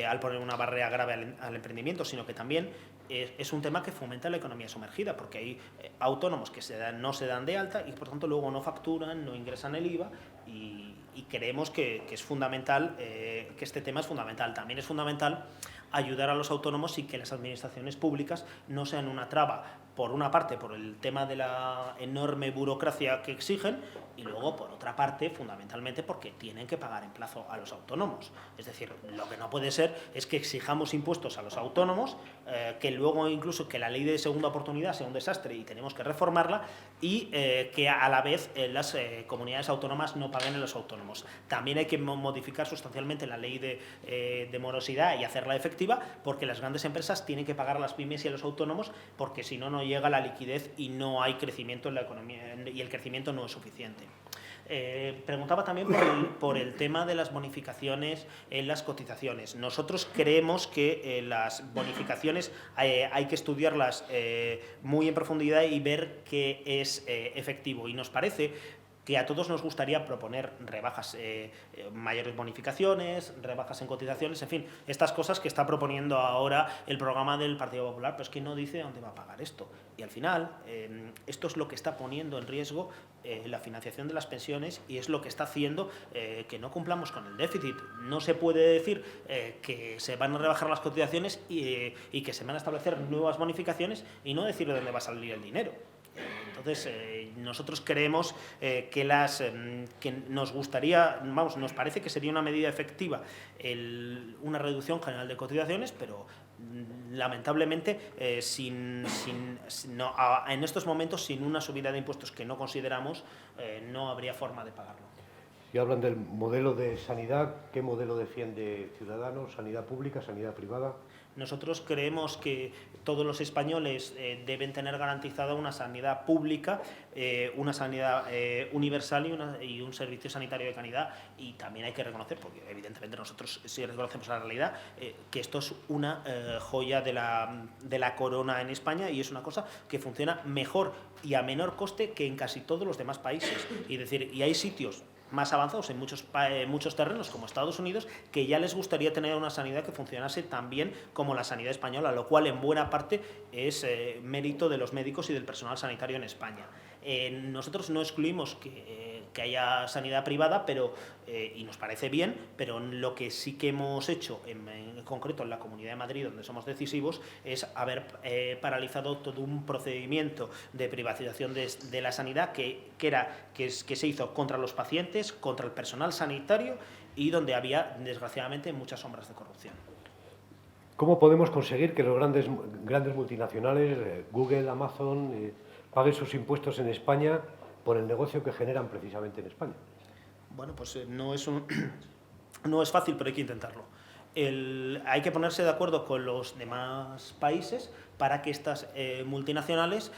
al poner una barrera grave al emprendimiento, sino que también es un tema que fomenta la economía sumergida, porque hay autónomos que no se dan de alta y por tanto luego no facturan, no ingresan el IVA, y creemos que es fundamental, que este tema es fundamental. También es fundamental ayudar a los autónomos y que las administraciones públicas no sean una traba, por una parte por el tema de la enorme burocracia que exigen, y luego por otra parte fundamentalmente porque tienen que pagar en plazo a los autónomos. Es decir, lo que no puede ser es que exijamos impuestos a los autónomos, que luego incluso que la ley de segunda oportunidad sea un desastre y tenemos que reformarla, y que a la vez las comunidades autónomas no paguen a los autónomos. También hay que modificar sustancialmente la ley de morosidad y hacerla efectiva, porque las grandes empresas tienen que pagar a las pymes y a los autónomos, porque si no, no llega la liquidez y no hay crecimiento en la economía, y el crecimiento no es suficiente. Preguntaba también por el tema de las bonificaciones en las cotizaciones. Nosotros creemos que las bonificaciones hay que estudiarlas muy en profundidad y ver qué es efectivo, y nos parece que a todos nos gustaría proponer rebajas, mayores bonificaciones, rebajas en cotizaciones, en fin, estas cosas que está proponiendo ahora el programa del Partido Popular, pero es que no dice dónde va a pagar esto. Y al final, esto es lo que está poniendo en riesgo la financiación de las pensiones, y es lo que está haciendo que no cumplamos con el déficit. No se puede decir que se van a rebajar las cotizaciones y que se van a establecer nuevas bonificaciones y no decir de dónde va a salir el dinero. Entonces, nosotros creemos que nos gustaría, nos parece que sería una medida efectiva una reducción general de cotizaciones, pero lamentablemente en estos momentos, sin una subida de impuestos que no consideramos, no habría forma de pagarlo. Si hablan del modelo de sanidad, ¿qué modelo defiende Ciudadanos? ¿Sanidad pública, sanidad privada? Nosotros creemos que todos los españoles deben tener garantizada una sanidad pública, una sanidad universal y un servicio sanitario de calidad. Y también hay que reconocer, porque evidentemente nosotros sí reconocemos la realidad, que esto es una joya de la corona en España, y es una cosa que funciona mejor y a menor coste que en casi todos los demás países. Y hay sitios más avanzados en muchos terrenos, como Estados Unidos, que ya les gustaría tener una sanidad que funcionase tan bien como la sanidad española, lo cual en buena parte es mérito de los médicos y del personal sanitario en España. Nosotros no excluimos que haya sanidad privada, y nos parece bien, pero lo que sí que hemos hecho, en concreto en la Comunidad de Madrid, donde somos decisivos, es haber paralizado todo un procedimiento de privatización de la sanidad que se hizo contra los pacientes, contra el personal sanitario, y donde había, desgraciadamente, muchas sombras de corrupción. ¿Cómo podemos conseguir que los grandes multinacionales, Google, Amazon, paguen sus impuestos en España por el negocio que generan precisamente en España? Bueno, pues no es fácil, pero hay que intentarlo. Hay que ponerse de acuerdo con los demás países para que estas multinacionales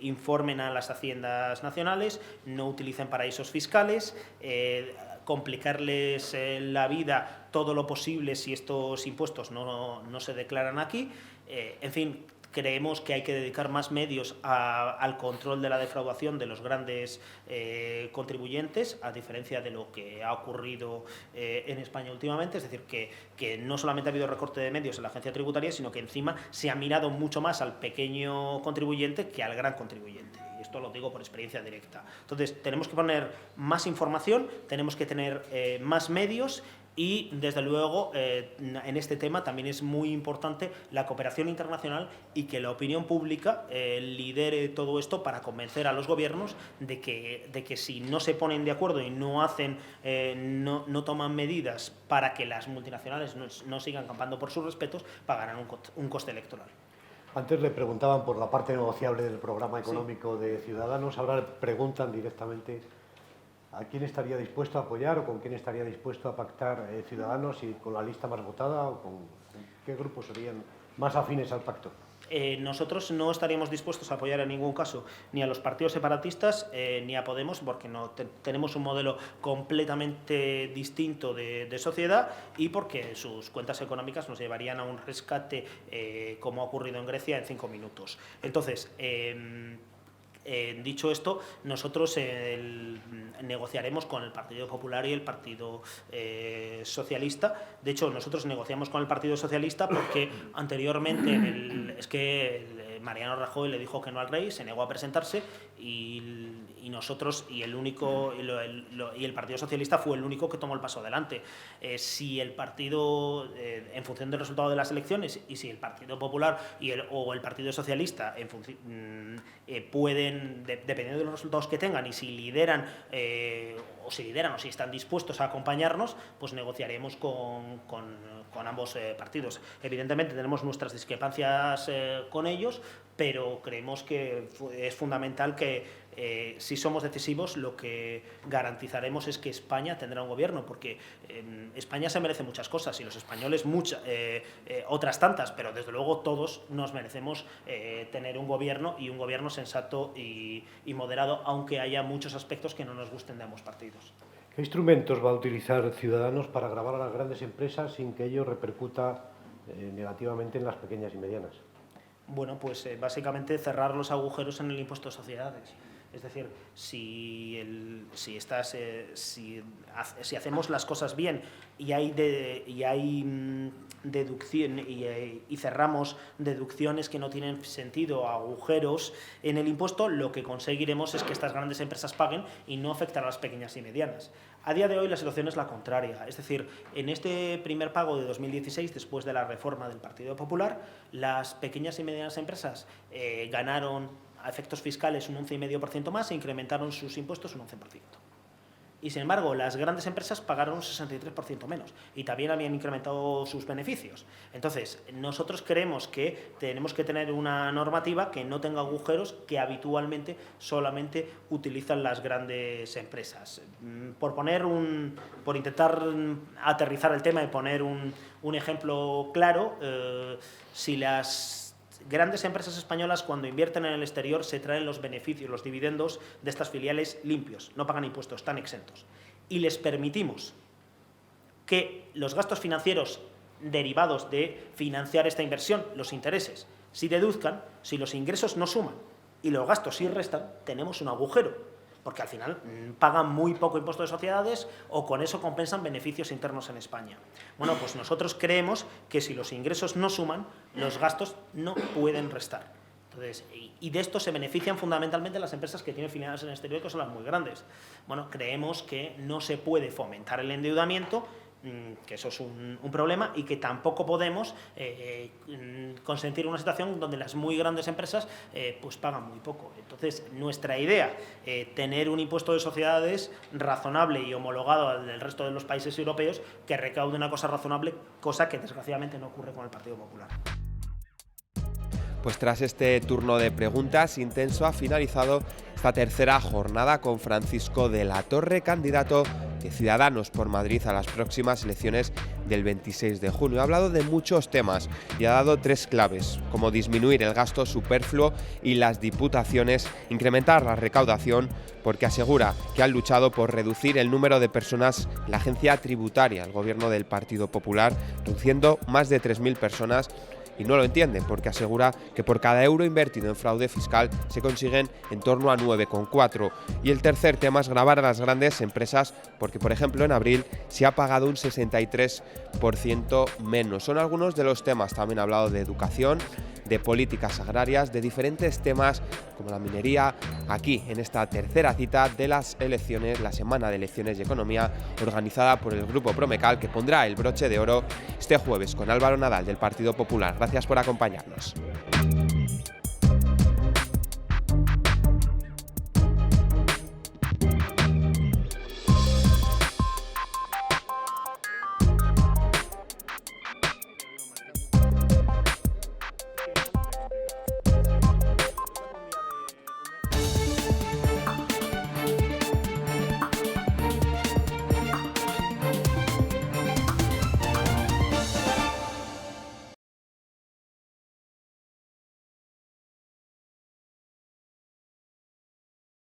informen a las haciendas nacionales, no utilicen paraísos fiscales, complicarles la vida todo lo posible si estos impuestos no se declaran aquí. En fin, creemos que hay que dedicar más medios al control de la defraudación de los grandes contribuyentes, a diferencia de lo que ha ocurrido en España últimamente. Es decir, que no solamente ha habido recorte de medios en la agencia tributaria, sino que encima se ha mirado mucho más al pequeño contribuyente que al gran contribuyente. Y esto lo digo por experiencia directa. Entonces, tenemos que poner más información, tenemos que tener más medios. Y, desde luego, en este tema también es muy importante la cooperación internacional y que la opinión pública lidere todo esto para convencer a los gobiernos de que si no se ponen de acuerdo y no toman medidas para que las multinacionales no sigan campando por sus respetos, pagarán un coste electoral. Antes le preguntaban por la parte negociable del programa económico de Ciudadanos, ahora le preguntan directamente ¿a quién estaría dispuesto a apoyar o con quién estaría dispuesto a pactar Ciudadanos, y con la lista más votada o con qué grupos serían más afines al pacto? Nosotros no estaríamos dispuestos a apoyar en ningún caso ni a los partidos separatistas ni a Podemos, porque tenemos un modelo completamente distinto de sociedad y porque sus cuentas económicas nos llevarían a un rescate como ha ocurrido en Grecia en 5 minutos. Entonces, dicho esto, nosotros negociaremos con el Partido Popular y el Partido Socialista. De hecho, nosotros negociamos con el Partido Socialista porque anteriormente es que Mariano Rajoy le dijo que no al rey, se negó a presentarse y nosotros y el Partido Socialista fue el único que tomó el paso adelante. Si el partido, en función del resultado de las elecciones, y si el Partido Popular o el Partido Socialista pueden, dependiendo de los resultados que tengan, y si lideran o si están dispuestos a acompañarnos, pues negociaremos con ambos partidos. Evidentemente tenemos nuestras discrepancias con ellos, pero creemos que es fundamental que si somos decisivos, lo que garantizaremos es que España tendrá un gobierno, porque España se merece muchas cosas y los españoles otras tantas, pero desde luego todos nos merecemos tener un gobierno, y un gobierno sensato y moderado, aunque haya muchos aspectos que no nos gusten de ambos partidos. ¿Qué instrumentos va a utilizar Ciudadanos para gravar a las grandes empresas sin que ello repercuta negativamente en las pequeñas y medianas? Bueno, pues básicamente cerrar los agujeros en el impuesto de sociedades. Es decir, si hacemos las cosas bien y hay deducción y cerramos deducciones que no tienen sentido, agujeros en el impuesto, lo que conseguiremos es que estas grandes empresas paguen y no afectar a las pequeñas y medianas. A día de hoy la situación es la contraria, es decir, en este primer pago de 2016, después de la reforma del Partido Popular, las pequeñas y medianas empresas ganaron a efectos fiscales un 11,5% más e incrementaron sus impuestos un 11%. Y, sin embargo, las grandes empresas pagaron un 63% menos y también habían incrementado sus beneficios. Entonces, nosotros creemos que tenemos que tener una normativa que no tenga agujeros que habitualmente solamente utilizan las grandes empresas. Por intentar aterrizar el tema y poner un ejemplo claro, si las grandes empresas españolas, cuando invierten en el exterior, se traen los beneficios, los dividendos de estas filiales limpios, no pagan impuestos, están exentos. Y les permitimos que los gastos financieros derivados de financiar esta inversión, los intereses, si deduzcan, si los ingresos no suman y los gastos sí restan, tenemos un agujero, porque al final pagan muy poco impuesto de sociedades o con eso compensan beneficios internos en España. Bueno, pues nosotros creemos que si los ingresos no suman, los gastos no pueden restar. Entonces, y de esto se benefician fundamentalmente las empresas que tienen filiales en el exterior, que son las muy grandes. Bueno, creemos que no se puede fomentar el endeudamiento, que eso es un problema, y que tampoco podemos consentir una situación donde las muy grandes empresas pues pagan muy poco. Entonces, nuestra idea, tener un impuesto de sociedades razonable y homologado al del resto de los países europeos, que recaude una cosa razonable, cosa que desgraciadamente no ocurre con el Partido Popular. Pues tras este turno de preguntas intenso, ha finalizado esta tercera jornada con Francisco de la Torre, candidato de Ciudadanos por Madrid a las próximas elecciones del 26 de junio. Ha hablado de muchos temas y ha dado 3 claves, como disminuir el gasto superfluo y las diputaciones, incrementar la recaudación, porque asegura que han luchado por reducir el número de personas en la agencia tributaria, el gobierno del Partido Popular, reduciendo más de 3.000 personas. Y no lo entienden, porque asegura que por cada euro invertido en fraude fiscal se consiguen en torno a 9,4. Y el tercer tema es gravar a las grandes empresas, porque por ejemplo en abril se ha pagado un 63% menos. Son algunos de los temas. También ha hablado de educación, de políticas agrarias, de diferentes temas como la minería, aquí en esta tercera cita de las elecciones, la Semana de Elecciones y Economía, organizada por el Grupo Promecal, que pondrá el broche de oro este jueves con Álvaro Nadal del Partido Popular. Gracias por acompañarnos.